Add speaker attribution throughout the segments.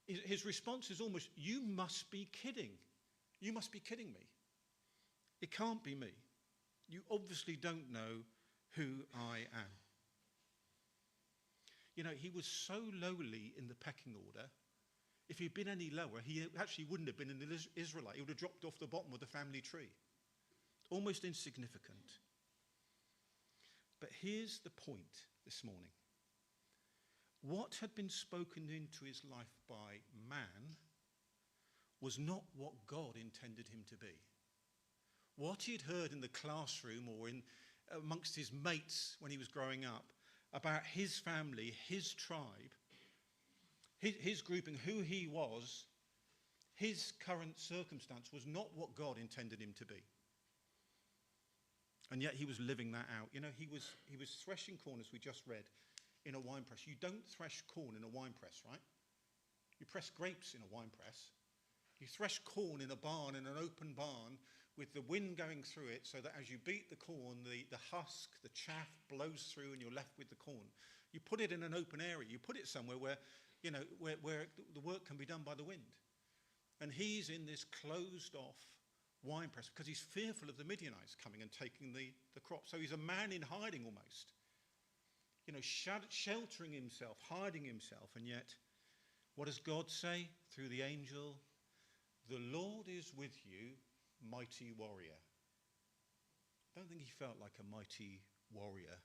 Speaker 1: His response is almost, you must be kidding. You must be kidding me. It can't be me. You obviously don't know who I am. You know, he was so lowly in the pecking order. If he'd been any lower, he actually wouldn't have been an Israelite. He would have dropped off the bottom of the family tree. Almost insignificant. But here's the point this morning. What had been spoken into his life by man was not what God intended him to be. What he'd heard in the classroom or amongst his mates when he was growing up about his family, his tribe, his grouping, who he was, his current circumstance was not what God intended him to be. And yet he was living that out. You know, he was threshing corn, as we just read, in a wine press. You don't thresh corn in a wine press, right? You press grapes in a wine press. You thresh corn in a barn, in an open barn, with the wind going through it, so that as you beat the corn, the husk, the chaff blows through and you're left with the corn. You put it in an open area. You put it somewhere where, you know, where the work can be done by the wind. And he's in this closed off wine press because he's fearful of the Midianites coming and taking the crop. So he's a man in hiding almost. You know, sheltering himself, hiding himself. And yet, what does God say through the angel? The Lord is with you, mighty warrior. I don't think he felt like a mighty warrior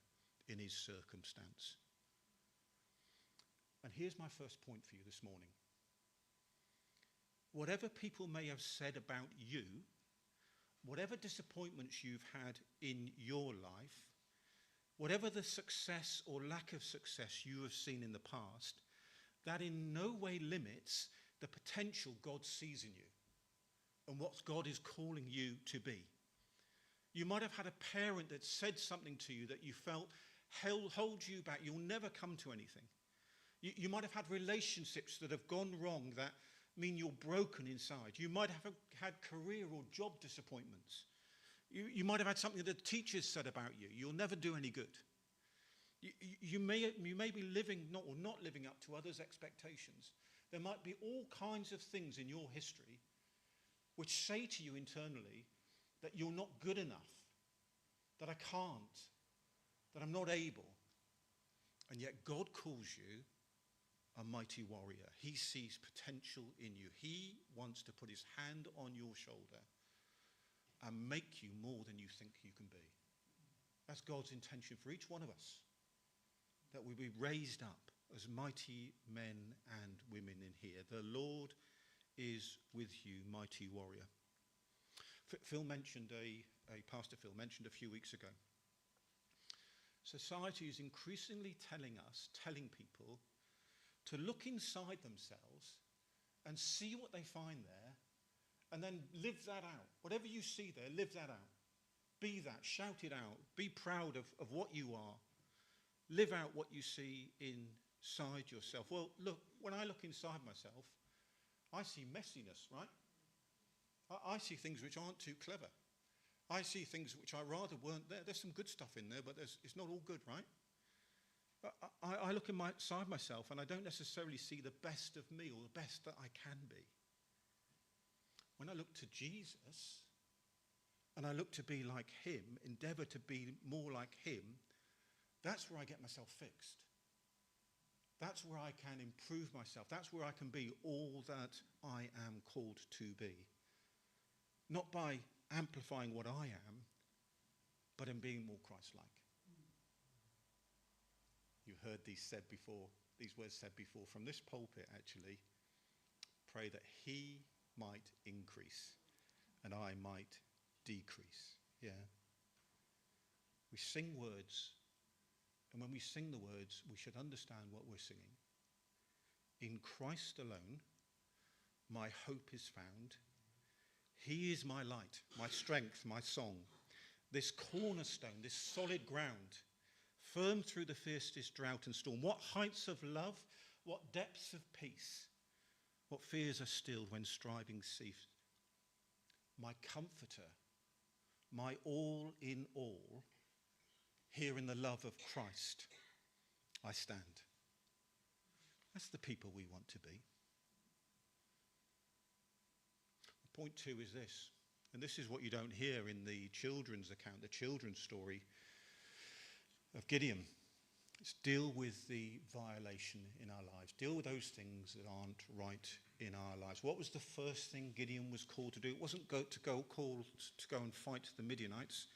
Speaker 1: in his circumstance. And here's my first point for you this morning. Whatever people may have said about you, whatever disappointments you've had in your life, whatever the success or lack of success you have seen in the past, that in no way limits the potential God sees in you and what God is calling you to be. You might have had a parent that said something to you that you felt holds you back. You'll never come to anything. You might have had relationships that have gone wrong that mean you're broken inside. You might have had career or job disappointments. You might have had something that teachers said about you. You'll never do any good. You may be living not living up to others' expectations. There might be all kinds of things in your history which say to you internally that you're not good enough, that I can't, that I'm not able. And yet God calls you a mighty warrior. He sees potential in you. He wants to put his hand on your shoulder and make you more than you think you can be. That's God's intention for each one of us, that we be raised up as mighty men and women in here. The Lord is with you, mighty warrior. Phil mentioned, Pastor Phil mentioned a few weeks ago, society is increasingly telling people to look inside themselves and see what they find there and then live that out. Whatever you see there, live that out. Be that, shout it out. Be proud of what you are. Live out what you see inside yourself. Well, look, when I look inside myself, I see messiness, right? I see things which aren't too clever. I see things which I rather weren't there. There's some good stuff in there, but it's not all good, right? I look inside myself and I don't necessarily see the best of me or the best that I can be. When I look to Jesus and I look to be like him, endeavor to be more like him, that's where I get myself fixed. That's where I can improve myself. That's where I can be all that I am called to be. Not by amplifying what I am, but in being more Christ-like. You heard these words said before from this pulpit, actually. Pray that he might increase and I might decrease. Yeah. We sing words, and when we sing the words, we should understand what we're singing. In Christ alone, my hope is found. He is my light, my strength, my song. This cornerstone, this solid ground, firm through the fiercest drought and storm. What heights of love, what depths of peace, what fears are stilled when striving cease. My comforter, my all in all, here in the love of Christ I stand. That's the people we want to be. Point 2 is this, and this is what you don't hear in the children's account, the children's story of Gideon. It's deal with the violation in our lives. Deal with those things that aren't right in our lives. What was the first thing Gideon was called to do? It wasn't called to go and fight the Midianites.